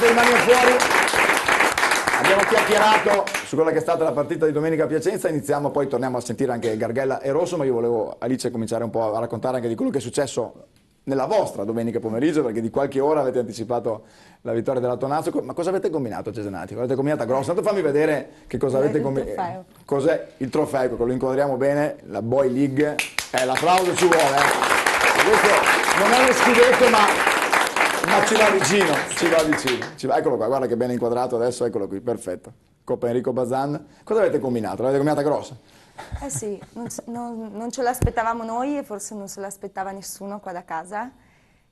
Fate le mani fuori. Abbiamo chiacchierato su quella che è stata la partita di domenica a Piacenza, iniziamo, poi torniamo a sentire anche Gargella e Rosso, ma io volevo, Alice, cominciare un po' a raccontare anche di quello che è successo nella vostra domenica pomeriggio, perché di qualche ora avete anticipato la vittoria della Tonazzo. Ma cosa avete combinato a Cesenatico? Avete combinata grossa? Tanto fammi vedere che cosa avete combinato. Cos'è il trofeo? Ecco, lo inquadriamo bene, la Boy League. L'applauso ci vuole. Questo non è uno scudetto, ma ci va vicino, ci va vicino. Eccolo qua, guarda che bene inquadrato adesso, eccolo qui, perfetto. Coppa Enrico Bazan. Cosa avete combinato? L'avete combinata grossa? Eh sì, non ce l'aspettavamo noi e forse non se l'aspettava nessuno qua da casa.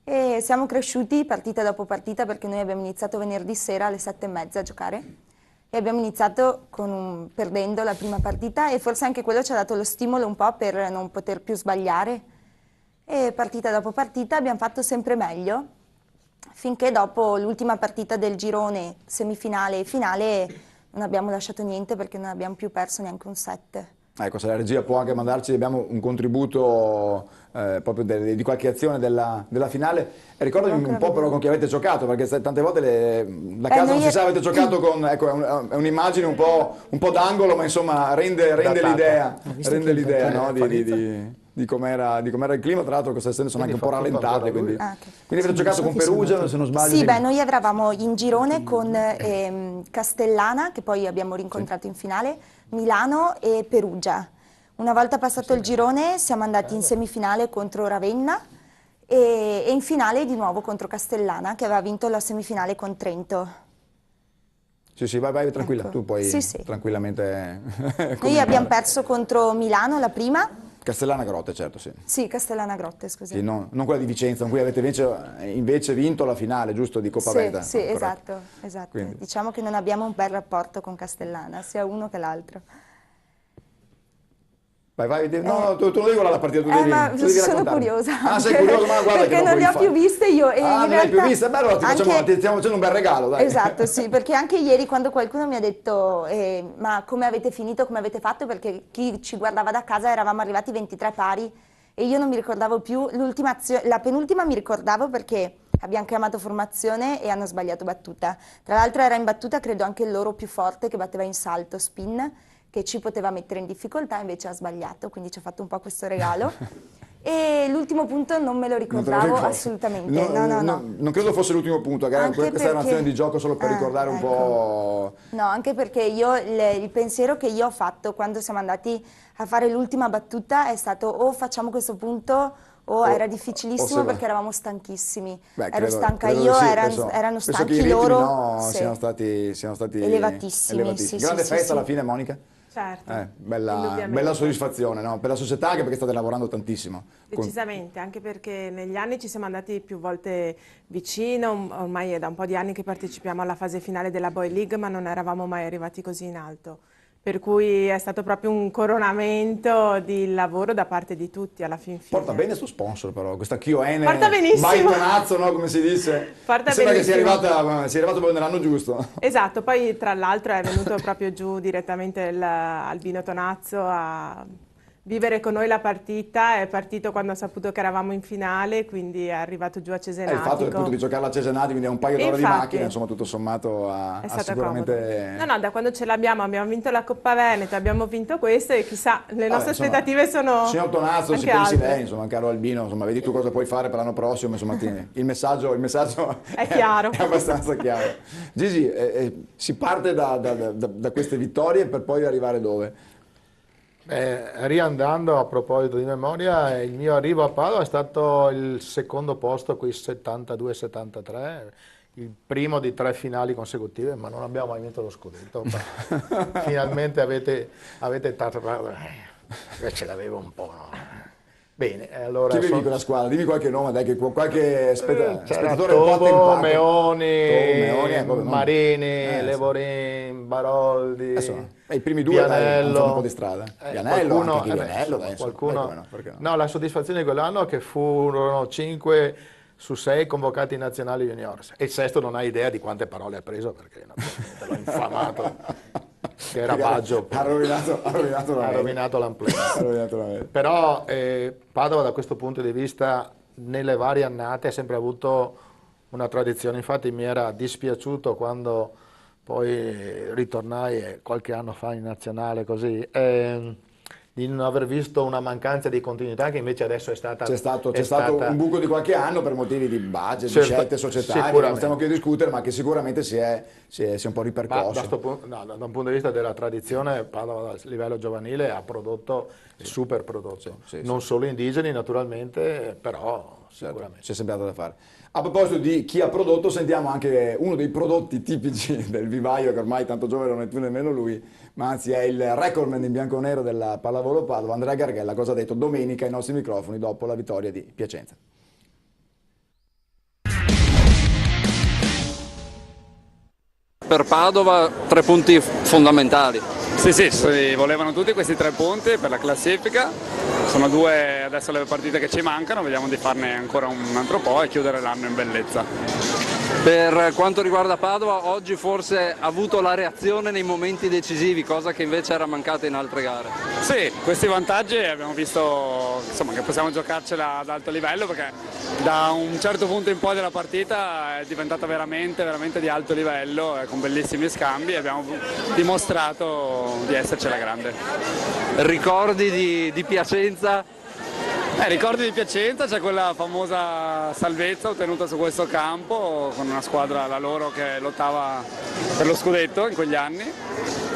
E siamo cresciuti partita dopo partita perché noi abbiamo iniziato venerdì sera alle 7:30 a giocare e abbiamo iniziato perdendo la prima partita e forse anche quello ci ha dato lo stimolo un po' per non poter più sbagliare. E partita dopo partita abbiamo fatto sempre meglio finché dopo l'ultima partita del girone, semifinale e finale, non abbiamo lasciato niente perché non abbiamo più perso neanche un set. Ecco, se la regia può anche mandarci, abbiamo un contributo proprio di qualche azione della finale. E ricordami un po' però con chi avete giocato, perché tante volte da casa non si sa, avete giocato con, ecco, è un'immagine un po' d'angolo, ma insomma rende l'idea, no? Di com'era il clima, tra l'altro queste sere sono anche un po' rallentate, quindi avete giocato con Perugia, se non sbaglio. Sì, noi eravamo in girone con Castellana, che poi abbiamo rincontrato in finale, Milano e Perugia. Una volta passato il girone siamo andati in semifinale contro Ravenna e in finale di nuovo contro Castellana, che aveva vinto la semifinale con Trento. Sì, vai tranquilla, ecco. Tu puoi tranquillamente... Noi abbiamo perso contro Milano la prima. Castellana Grotte, certo, sì. Sì, Castellana Grotte, scusi. Sì, non quella di Vicenza, con cui avete invece vinto la finale, giusto, di Coppa Veneta. Sì, esatto. Quindi. Diciamo che non abbiamo un bel rapporto con Castellana, sia uno che l'altro. Vai, no, tu non devi guardare la partita, tu devi sono curiosa. Ah, sei curiosa, ma guarda perché non le ho più viste io. E non le hai più viste? Beh, allora ti stiamo facendo un bel regalo, dai. Esatto, sì, perché anche ieri quando qualcuno mi ha detto ma come avete finito, come avete fatto, perché chi ci guardava da casa eravamo arrivati 23 pari e io non mi ricordavo più, la penultima mi ricordavo perché abbiamo chiamato formazione e hanno sbagliato battuta. Tra l'altro era in battuta credo anche il loro più forte che batteva in salto, spin, che ci poteva mettere in difficoltà, invece ha sbagliato, quindi ci ha fatto un po' questo regalo. E l'ultimo punto non me lo ricordavo assolutamente, no. Non credo fosse l'ultimo punto, questa è un'azione di gioco solo per ricordare un po'... No, anche perché il pensiero che io ho fatto quando siamo andati a fare l'ultima battuta è stato o facciamo questo punto o era difficilissimo perché eravamo stanchissimi. Ero stanca io, erano stanchi loro. Siano stati elevatissimi. Grande festa alla fine, Monica? Certo, bella soddisfazione, no? Per la società, anche perché state lavorando tantissimo. Decisamente, anche perché negli anni ci siamo andati più volte vicino, ormai è da un po' di anni che partecipiamo alla fase finale della Boy League, ma non eravamo mai arrivati così in alto. Per cui è stato proprio un coronamento di lavoro da parte di tutti alla fin fine. Porta bene sto sponsor però, questa KON, porta benissimo. Tonazzo, no? Come si dice? Porta sembra benissimo. Che sia arrivato proprio nell'anno giusto. Esatto, poi tra l'altro è venuto proprio giù direttamente Albino Tonazzo a vivere con noi la partita, è partito quando ha saputo che eravamo in finale, quindi è arrivato giù a Cesenatico. Il fatto appunto di giocarla a Cesenatico, quindi è un paio d'ore di macchina, insomma tutto sommato ha sicuramente... No, da quando ce l'abbiamo, abbiamo vinto la Coppa Veneto, abbiamo vinto questo e chissà, le nostre aspettative sono signor Tonazzo, anche si pensi altre. lei, insomma, caro Albino, insomma, vedi tu cosa puoi fare per l'anno prossimo, insomma, il messaggio è chiaro. È abbastanza chiaro. Gigi, si parte da queste vittorie per poi arrivare dove? Riandando a proposito di memoria, il mio arrivo a Padova è stato il secondo posto con i 72-73, il primo di 3 finali consecutive, ma non abbiamo mai vinto lo scudetto. Finalmente avete ce l'avevo un po', no? Bene, allora... Chi vedi con la squadra? Dimmi qualche nome, dai, che qualche spettatore Tobo, Meoni, Marini, Marini, Levorin, Baroldi, i primi due Pianello, hanno un po' di strada. Pianello, anche Pianello, dai, qualcuno. No, la soddisfazione di quell'anno è che furono 5 su 6 convocati in nazionali juniors e il sesto non ha idea di quante parole ha preso perché naturalmente l'ho infamato. Che era Baggio, ha rovinato l'amplezza. Però Padova da questo punto di vista nelle varie annate ha sempre avuto una tradizione. Infatti mi era dispiaciuto quando poi ritornai qualche anno fa in nazionale così, di non aver visto una mancanza di continuità che invece adesso è stata... C'è stato un buco di qualche anno per motivi di budget, di scelte societarie, che non stiamo qui a discutere, ma che sicuramente si è un po' ripercosso. Da un punto di vista della tradizione, Padova a livello giovanile ha prodotto super prodotto, non solo indigeni naturalmente, però sicuramente. C'è sempre altro da fare. A proposito di chi ha prodotto, sentiamo anche uno dei prodotti tipici del vivaio, che ormai tanto giovane non è più nemmeno lui, ma anzi è il recordman in bianco-nero della pallavolo Padova, Andrea Garghella, cosa ha detto domenica ai nostri microfoni dopo la vittoria di Piacenza. Per Padova 3 punti fondamentali. Sì, volevano tutti questi 3 punti per la classifica, sono 2 adesso le partite che ci mancano, vediamo di farne ancora un altro po' e chiudere l'anno in bellezza. Per quanto riguarda Padova, oggi forse ha avuto la reazione nei momenti decisivi, cosa che invece era mancata in altre gare. Sì, questi vantaggi abbiamo visto insomma, che possiamo giocarcela ad alto livello, perché da un certo punto in poi della partita è diventata veramente di alto livello, con bellissimi scambi e abbiamo dimostrato di essercela grande. Ricordi di Piacenza? Ricordi di Piacenza, c'è quella famosa salvezza ottenuta su questo campo con una squadra, la loro, che lottava per lo scudetto in quegli anni.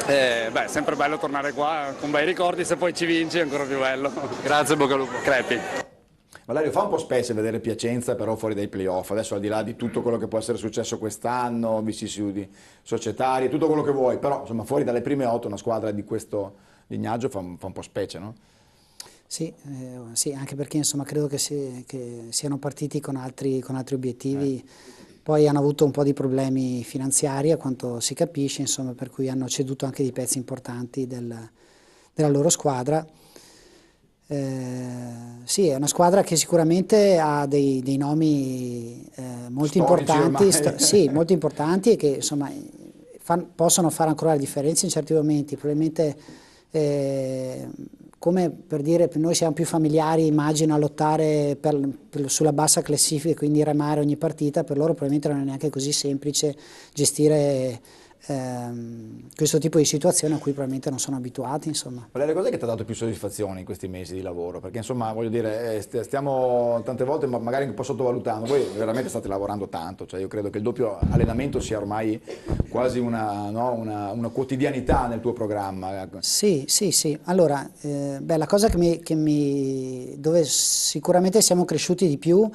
È sempre bello tornare qua con bei ricordi, se poi ci vinci è ancora più bello. Grazie, bocca al lupo. Crepi. Valerio, fa un po' specie vedere Piacenza però fuori dai playoff, adesso al di là di tutto quello che può essere successo quest'anno, vicissitudi societari, tutto quello che vuoi, però insomma fuori dalle prime 8 una squadra di questo lignaggio fa un po' specie, no? Sì, anche perché insomma credo che siano partiti con altri obiettivi, poi hanno avuto un po' di problemi finanziari a quanto si capisce, insomma, per cui hanno ceduto anche dei pezzi importanti della loro squadra. Sì, è una squadra che sicuramente ha dei nomi molto importanti, molto importanti e che insomma possono fare ancora la differenza in certi momenti, probabilmente come per dire, noi siamo più familiari, immagino, a lottare sulla bassa classifica, quindi remare ogni partita, per loro probabilmente non è neanche così semplice gestire questo tipo di situazioni a cui probabilmente non sono abituati, insomma. Valerio, cos'è che ti ha dato più soddisfazione in questi mesi di lavoro? Perché insomma, voglio dire, stiamo tante volte magari un po' sottovalutando, voi veramente state lavorando tanto, cioè io credo che il doppio allenamento sia ormai quasi una quotidianità nel tuo programma. Sì, allora, la cosa dove sicuramente siamo cresciuti di più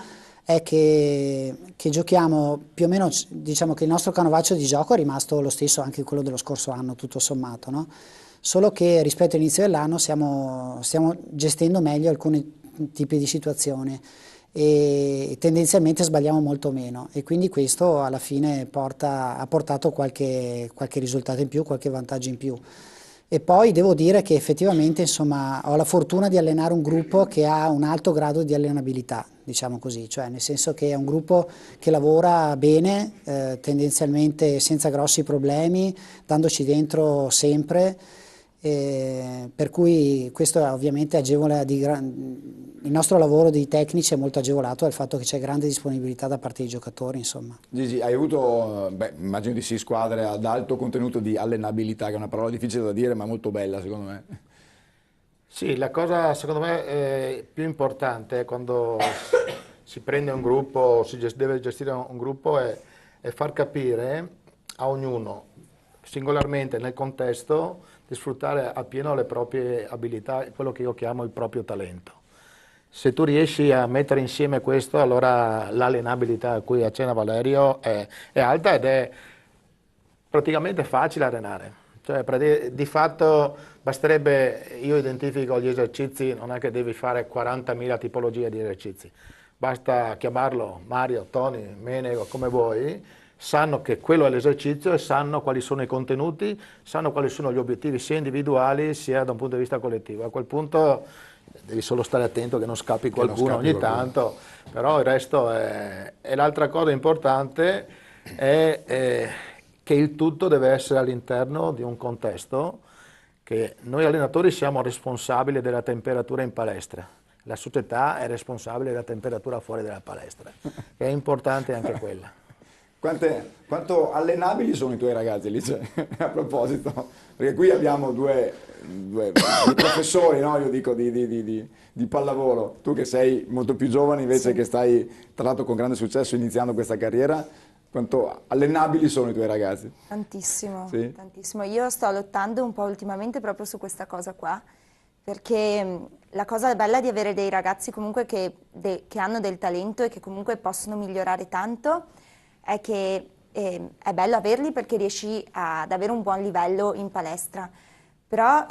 è che giochiamo più o meno, diciamo che il nostro canovaccio di gioco è rimasto lo stesso anche quello dello scorso anno, tutto sommato, no? Solo che rispetto all'inizio dell'anno stiamo gestendo meglio alcuni tipi di situazioni e tendenzialmente sbagliamo molto meno e quindi questo alla fine ha portato qualche risultato in più, qualche vantaggio in più. E poi devo dire che effettivamente insomma, ho la fortuna di allenare un gruppo che ha un alto grado di allenabilità, diciamo così, cioè nel senso che è un gruppo che lavora bene, tendenzialmente senza grossi problemi, dandoci dentro sempre, per cui questo ovviamente agevola il nostro lavoro di tecnici è molto agevolato dal fatto che c'è grande disponibilità da parte dei giocatori, insomma. Gigi, hai avuto, immagino di sì, squadre ad alto contenuto di allenabilità, che è una parola difficile da dire ma molto bella secondo me. Sì, la cosa secondo me più importante quando si prende un gruppo, deve gestire un gruppo è far capire a ognuno singolarmente nel contesto di sfruttare appieno le proprie abilità, quello che io chiamo il proprio talento. Se tu riesci a mettere insieme questo, allora l'allenabilità a cui accenna Valerio è alta ed è praticamente facile allenare. Cioè, di fatto basterebbe, io identifico gli esercizi, non è che devi fare 40.000 tipologie di esercizi, basta chiamarlo Mario, Tony, Menego, come vuoi, sanno che quello è l'esercizio e sanno quali sono i contenuti, sanno quali sono gli obiettivi sia individuali sia da un punto di vista collettivo. A quel punto devi solo stare attento che non scappi qualcuno ogni tanto, però il resto è... E l'altra cosa importante è che il tutto deve essere all'interno di un contesto che noi allenatori siamo responsabili della temperatura in palestra. la società è responsabile della temperatura fuori dalla palestra, che è importante anche quella. Quanto allenabili sono i tuoi ragazzi, Alice? A proposito, perché qui abbiamo due professori, no? Io dico di pallavolo, tu che sei molto più giovane invece, che stai tra l'altro con grande successo iniziando questa carriera, quanto allenabili sono i tuoi ragazzi? Tantissimo, Sì? tantissimo. Io sto lottando un po' ultimamente proprio su questa cosa qua, perché la cosa bella di avere dei ragazzi comunque che hanno del talento e che comunque possono migliorare tanto è che è bello averli perché riesci ad avere un buon livello in palestra. Però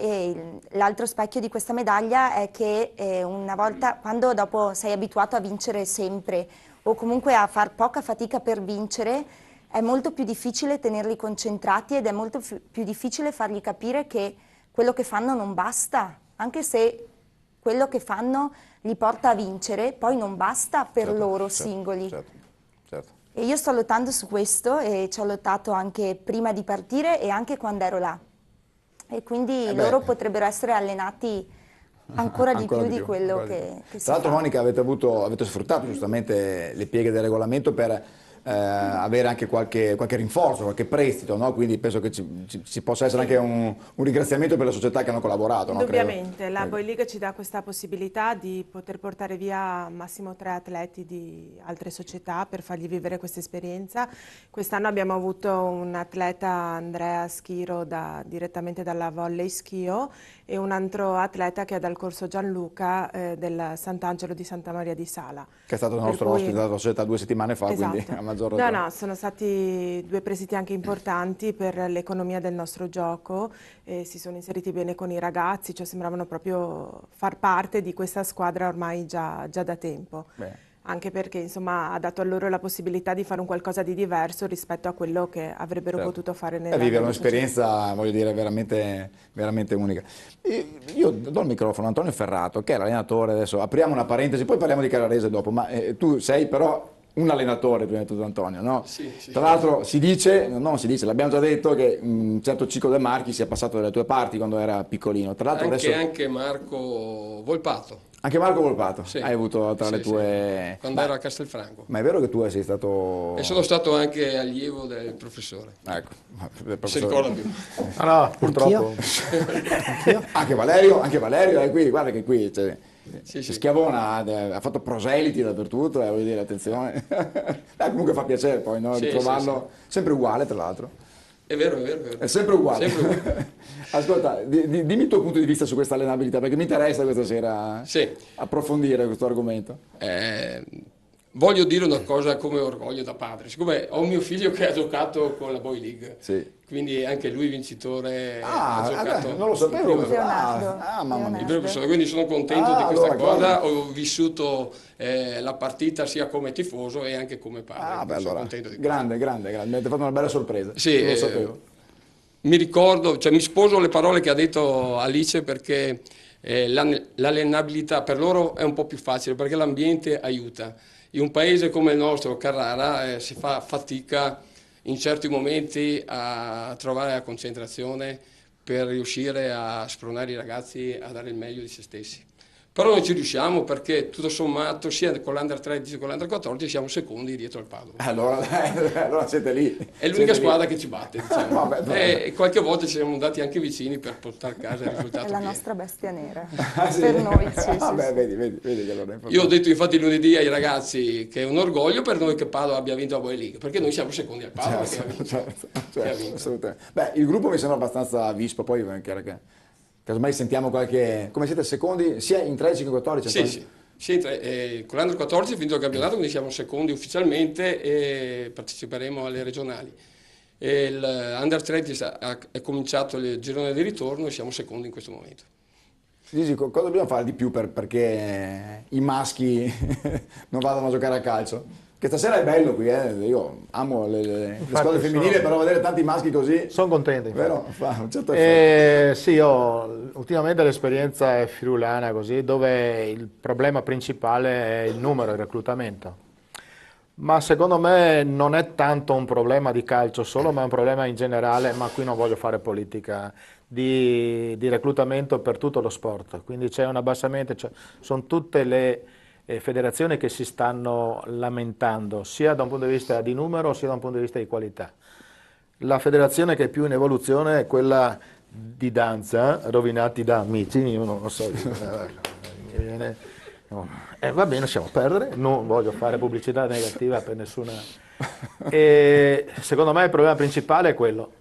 l'altro specchio di questa medaglia è che una volta, quando dopo sei abituato a vincere sempre o comunque a far poca fatica per vincere, è molto più difficile tenerli concentrati ed è molto più difficile fargli capire che quello che fanno non basta, anche se quello che fanno li porta a vincere, poi non basta per loro singoli. Certo. E io sto lottando su questo e ci ho lottato anche prima di partire e anche quando ero là. E quindi loro potrebbero essere allenati ancora di più di quello che si Tra l'altro, fa. Monica, avete sfruttato giustamente le pieghe del regolamento per avere anche qualche rinforzo, qualche prestito, no? Quindi penso che ci possa essere anche un ringraziamento per le società che hanno collaborato. Indubbiamente, no? la Boy League ci dà questa possibilità di poter portare via massimo 3 atleti di altre società per fargli vivere questa esperienza. Quest'anno abbiamo avuto un atleta, Andrea Schiro, direttamente dalla Volley Schio, e un altro atleta che è dal corso Gianluca del Sant'Angelo di Santa Maria di Sala. Che è stato il nostro ospite della società 2 settimane fa, quindi a maggior ragione. No, sono stati 2 prestiti anche importanti per l'economia del nostro gioco, e si sono inseriti bene con i ragazzi, cioè sembravano proprio far parte di questa squadra ormai già da tempo. Beh. Anche perché insomma ha dato a loro la possibilità di fare un qualcosa di diverso rispetto a quello che avrebbero potuto fare nella Vivere un'esperienza, voglio dire, veramente unica. Io do il microfono a Antonio Ferrato, che è l'allenatore. Adesso apriamo una parentesi, poi parliamo di Carrarese dopo, ma tu sei però un allenatore prima di tutto, Antonio, no? Sì. Tra l'altro l'abbiamo già detto che un certo Cico De Marchi sia passato dalle tue parti quando era piccolino. Tra l'altro Anche Marco Volpato. Anche Marco Volpato, Sì. Hai avuto tra le tue... Sì. Quando ero a Castelfranco. Ma è vero che tu sei stato... E sono stato anche allievo del professore. Ecco, Si ricorda più. No, purtroppo. Anch'io? Anche Valerio è qui, guarda che qui Schiavona ha fatto proseliti dappertutto, voglio dire, attenzione. Comunque fa piacere poi, no? Ritrovarlo, sempre uguale tra l'altro. È vero. È sempre uguale. Ascolta, dimmi il tuo punto di vista su questa allenabilità, perché mi interessa questa sera approfondire questo argomento. Voglio dire una cosa come orgoglio da padre, siccome ho un mio figlio che ha giocato con la Boy League, quindi anche lui vincitore, ha giocato. Non lo sapevo. Mamma mia. Quindi sono contento di questa cosa, ho vissuto la partita sia come tifoso e anche come padre. Allora, contento di grande, mi avete fatto una bella sorpresa. Sì, non lo sapevo. Mi ricordo, mi sposo le parole che ha detto Alice, perché l'allenabilità per loro è un po' più facile, perché l'ambiente aiuta. In un paese come il nostro, Carrara, si fa fatica in certi momenti a trovare la concentrazione per riuscire a spronare i ragazzi a dare il meglio di se stessi. Però noi ci riusciamo, perché tutto sommato sia con l'Under 13 che con l'Under 14 siamo secondi dietro al Padova. Allora siete lì. È l'unica squadra che ci batte, diciamo. E qualche volta ci siamo andati anche vicini per portare a casa il risultato. È la pieno. nostra bestia nera. Per noi, sì. Vedi che allora è Io ho detto infatti lunedì ai ragazzi che è un orgoglio per noi che Padova abbia vinto la Boy League, perché noi siamo secondi al Padova Certo, che ha vinto. assolutamente. Beh, il gruppo mi sembra abbastanza vispo, poi casomai sentiamo qualche... Come siete secondi sia in 13 che in 14? Sì. Con l'Under 14 è finito il campionato, quindi siamo secondi ufficialmente e parteciperemo alle regionali. E l'Under 13 è cominciato il girone di ritorno e siamo secondi in questo momento. Gigi, cosa dobbiamo fare di più perché i maschi non vadano a giocare a calcio? Che stasera è bello qui, io amo le squadre femminili, però vedere tanti maschi così... Sono contento, vero? Fa un certo effetto. Sì, ultimamente l'esperienza è friulana così, dove il problema principale è il numero, il reclutamento. Ma secondo me non è tanto un problema di calcio solo, ma è un problema in generale, ma qui non voglio fare politica, di reclutamento per tutto lo sport, quindi c'è un abbassamento, sono tutte le federazioni che si stanno lamentando, sia da un punto di vista di numero sia da un punto di vista di qualità. La federazione che è più in evoluzione è quella di danza, rovinati da amici, io non lo so, va bene, lasciamo perdere, non voglio fare pubblicità negativa per nessuna. E secondo me il problema principale è quello.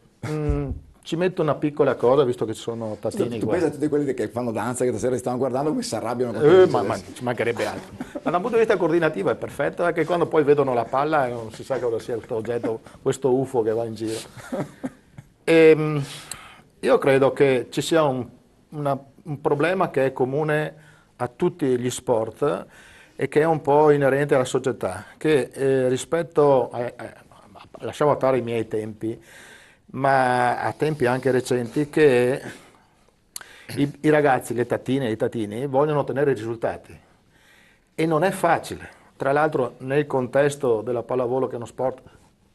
Ci metto una piccola cosa, visto che ci sono tatini. Tu pensa a tutti quelli che fanno danza, che stasera stanno guardando, come si arrabbiano. Ma ci mancherebbe altro. Ma da un punto di vista coordinativo è perfetto, perché quando poi vedono la palla non si sa cosa sia questo oggetto, questo UFO che va in giro. Io credo che ci sia un problema che è comune a tutti gli sport e che è un po' inerente alla società, che rispetto lasciamo stare i miei tempi, ma a tempi anche recenti, che i ragazzi, le tatine e i tatini vogliono ottenere risultati e non è facile. Tra l'altro nel contesto della pallavolo, che è uno sport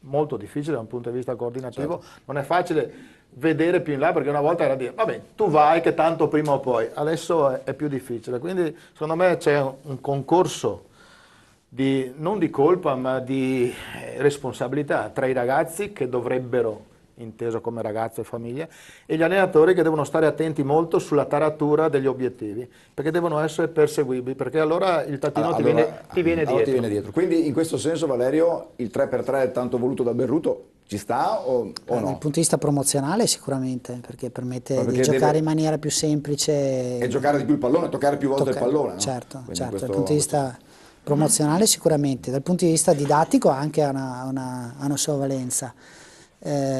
molto difficile da un punto di vista coordinativo, certo, non è facile vedere più in là, perché una volta era dire vabbè, tu vai che tanto prima o poi, adesso è più difficile, quindi secondo me c'è un concorso non di colpa ma di responsabilità tra i ragazzi, che dovrebbero, inteso come ragazzo e famiglia, e gli allenatori, che devono stare attenti molto sulla taratura degli obiettivi, perché devono essere perseguibili, perché allora il tattino ti viene dietro. Quindi in questo senso, Valerio, il 3x3 tanto voluto da Berruto ci sta o no? Dal punto di vista promozionale sicuramente, perché permette di giocare in maniera più semplice. E giocare di più il pallone, toccare più volte il pallone, no? Certo, dal punto di vista promozionale sicuramente, dal punto di vista didattico anche ha una sua valenza.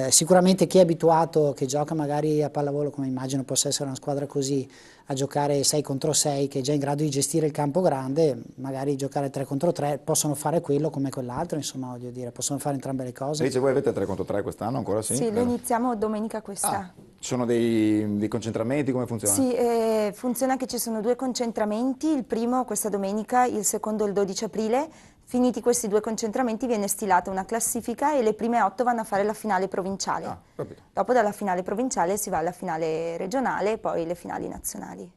Sicuramente chi è abituato, che gioca magari a pallavolo, come immagino possa essere una squadra così, a giocare 6 contro 6, che è già in grado di gestire il campo grande, magari giocare 3 contro 3, possono fare quello come quell'altro, insomma, voglio dire, possono fare entrambe le cose. Dice, voi avete 3 contro 3 quest'anno ancora? Sì, lo iniziamo domenica questa. Ci sono dei concentramenti, come funziona? Sì, funziona che ci sono 2 concentramenti, il primo questa domenica, il secondo il 12 aprile. Finiti questi 2 concentramenti viene stilata una classifica e le prime 8 vanno a fare la finale provinciale. Dopo dalla finale provinciale si va alla finale regionale e poi le finali nazionali.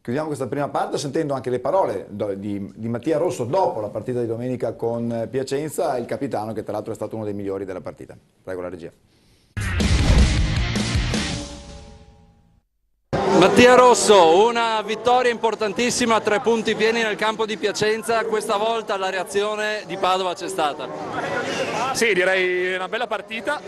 Chiudiamo questa prima parte sentendo anche le parole di Mattia Rosso dopo la partita di domenica con Piacenza, il capitano, che tra l'altro è stato uno dei migliori della partita. Prego la regia. Mattia Rosso, una vittoria importantissima, 3 punti pieni nel campo di Piacenza, questa volta la reazione di Padova c'è stata. Sì, direi una bella partita,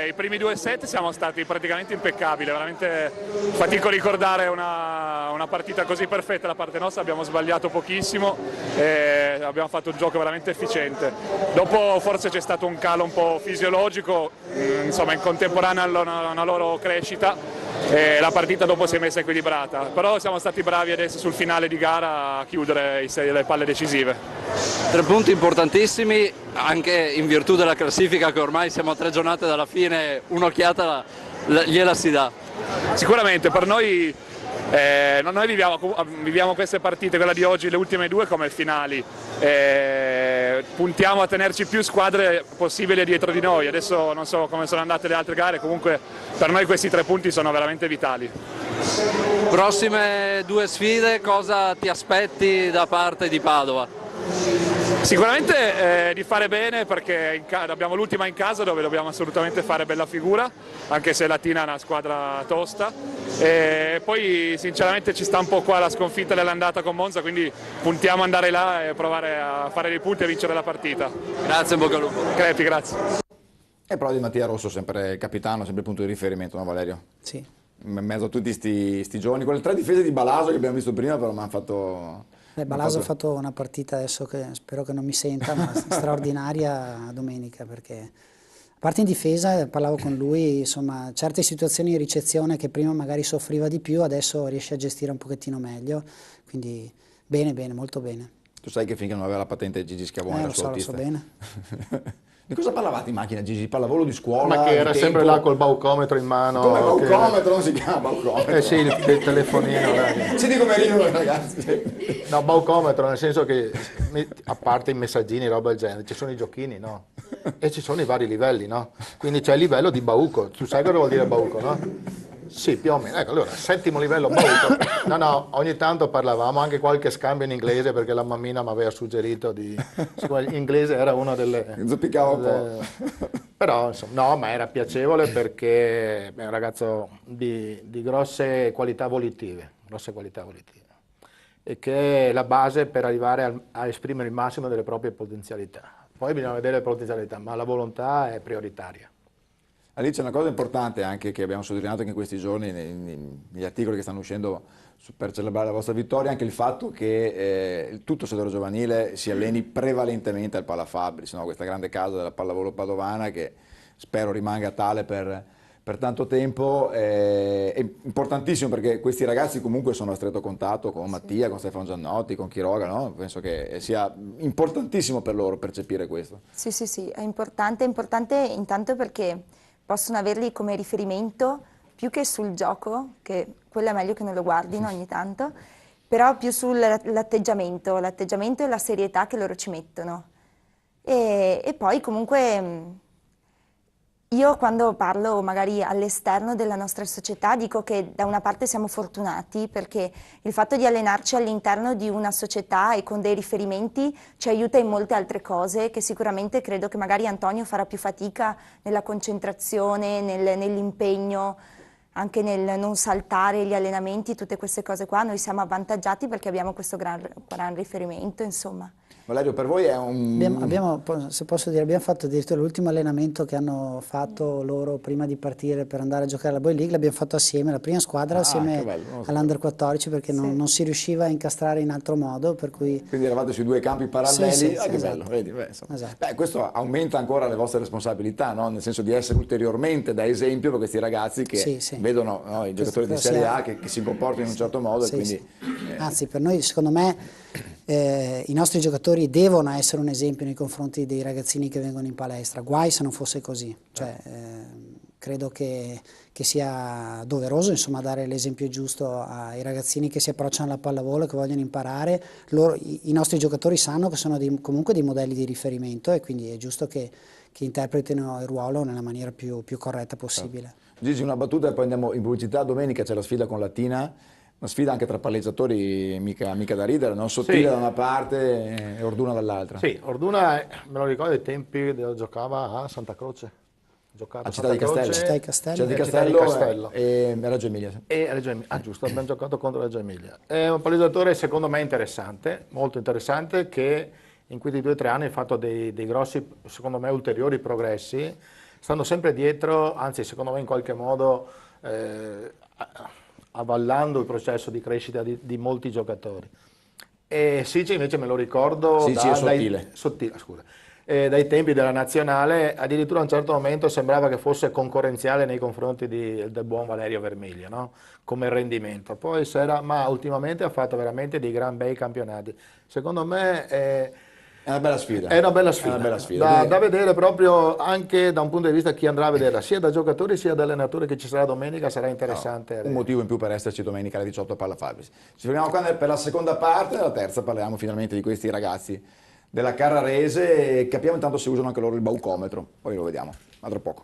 i primi 2 set siamo stati praticamente impeccabili, veramente fatico a ricordare una partita così perfetta da parte nostra, abbiamo sbagliato pochissimo e abbiamo fatto un gioco veramente efficiente. Dopo forse c'è stato un calo un po' fisiologico, insomma in contemporanea una loro crescita. E la partita dopo si è messa equilibrata, però siamo stati bravi adesso sul finale di gara a chiudere le palle decisive. 3 punti importantissimi anche in virtù della classifica, che ormai siamo a 3 giornate dalla fine, un'occhiata gliela si dà. Sicuramente per noi noi viviamo queste partite, quella di oggi, le ultime 2 come finali, puntiamo a tenerci più squadre possibili dietro di noi. Adesso non so come sono andate le altre gare, comunque per noi questi 3 punti sono veramente vitali. Prossime 2 sfide, cosa ti aspetti da parte di Padova? Sicuramente di fare bene, perché abbiamo l'ultima in casa dove dobbiamo assolutamente fare bella figura, anche se Latina è una squadra tosta, e poi sinceramente ci sta un po' qua la sconfitta dell'andata con Monza, quindi puntiamo ad andare là e provare a fare dei punti e vincere la partita. Grazie, in bocca al lupo. Crepi, grazie. E però di Mattia Rosso sempre capitano, sempre punto di riferimento, no Valerio? Sì. In mezzo a tutti sti giovani, con le 3 difese di Balaso che abbiamo visto prima, però mi hanno fatto... Balaso ha fatto una partita, adesso che spero che non mi senta, ma straordinaria domenica, perché a parte in difesa, parlavo con lui, insomma, certe situazioni di ricezione che prima magari soffriva di più, adesso riesce a gestire un pochettino meglio, quindi bene, molto bene. Tu sai che finché non aveva la patente Gigi Schiavone era suo autista? Lo so bene. Di cosa parlavate in macchina, Gigi? Pallavolo di scuola? Ma che era sempre là col baucometro in mano. Come baucometro? Non si chiama baucometro. Sì, il telefonino. Senti come ridono, ragazzi. No, baucometro, nel senso che, a parte i messaggini, roba del genere, ci sono i giochini, no? E ci sono i vari livelli, no? Quindi c'è il livello di bauco. Tu sai cosa vuol dire bauco, no? Sì, più o meno. Ecco, allora, settimo livello molto. No, ogni tanto parlavamo, anche qualche scambio in inglese, perché la mammina mi aveva suggerito siccome l'inglese era una delle... Zoppicava un po'. Però, insomma, no, ma era piacevole perché è un ragazzo di grosse qualità volitive, e che è la base per arrivare a esprimere il massimo delle proprie potenzialità. Poi bisogna vedere le potenzialità, ma la volontà è prioritaria. Alice, una cosa importante anche che abbiamo sottolineato anche in questi giorni negli articoli che stanno uscendo per celebrare la vostra vittoria, anche il fatto che tutto il settore giovanile si alleni prevalentemente al Pala Fabris, no? Questa grande casa della pallavolo padovana che spero rimanga tale per tanto tempo, è importantissimo perché questi ragazzi comunque sono a stretto contatto con Mattia, con Stefano Giannotti, con Quiroga, no? Penso che sia importantissimo per loro percepire questo. Sì, è importante intanto perché possono averli come riferimento più che sul gioco, che quello è meglio che non lo guardino ogni tanto, però più sull'atteggiamento e la serietà che loro ci mettono. E poi comunque io quando parlo magari all'esterno della nostra società dico che da una parte siamo fortunati perché il fatto di allenarci all'interno di una società e con dei riferimenti ci aiuta in molte altre cose che sicuramente credo che magari Antonio farà più fatica nella concentrazione, nell'impegno, anche nel non saltare gli allenamenti, tutte queste cose qua. Noi siamo avvantaggiati perché abbiamo questo gran riferimento, insomma. Valerio, per voi è un... Abbiamo, se posso dire, abbiamo fatto addirittura l'ultimo allenamento che hanno fatto loro prima di partire per andare a giocare alla Boy League, l'abbiamo fatto assieme, la prima squadra, assieme all'Under 14 perché non si riusciva a incastrare in altro modo, per cui... Quindi eravate sui due campi paralleli, che esatto. Bello, vedi, esatto. Questo aumenta ancora le vostre responsabilità, no? Nel senso di essere ulteriormente da esempio per questi ragazzi che vedono, no, i giocatori di Serie A che si comportano in un certo modo e quindi... Anzi, per noi, secondo me, i nostri giocatori devono essere un esempio nei confronti dei ragazzini che vengono in palestra, guai se non fosse così, cioè, credo che sia doveroso, insomma, dare l'esempio giusto ai ragazzini che si approcciano alla pallavolo, che vogliono imparare. I nostri giocatori sanno che sono comunque dei modelli di riferimento e quindi è giusto che interpretino il ruolo nella maniera più corretta possibile. Gigi, una battuta e poi andiamo in pubblicità. Domenica c'è la sfida con Latina. Una sfida anche tra palleggiatori mica da ridere, non sottile da una parte e Orduna dall'altra. Sì, Orduna, me lo ricordo ai tempi giocava a Santa Croce. A Città di Castello. Città di Castello e Reggio Emilia. Giusto, abbiamo giocato contro Reggio Emilia. È un palleggiatore secondo me interessante, molto interessante, che in questi 2 o 3 anni ha fatto dei grossi, secondo me, ulteriori progressi, stando sempre dietro, anzi secondo me in qualche modo... avvallando il processo di crescita di molti giocatori. E Sici invece me lo ricordo dai tempi della nazionale, addirittura a un certo momento sembrava che fosse concorrenziale nei confronti del buon Valerio Vermiglio, no? Come rendimento. Poi ma ultimamente ha fatto veramente dei gran bei campionati. Secondo me è una bella sfida. È una bella sfida. Da vedere proprio anche da un punto di vista chi andrà a vederla, sia da giocatori sia da allenatori, che ci sarà domenica, sarà interessante. Un motivo in più per esserci domenica alle 18 a Palla Fabris. Ci fermiamo qua per la seconda parte, la terza parliamo finalmente di questi ragazzi della Carrarese e capiamo intanto se usano anche loro il baucometro, poi lo vediamo, a tra poco.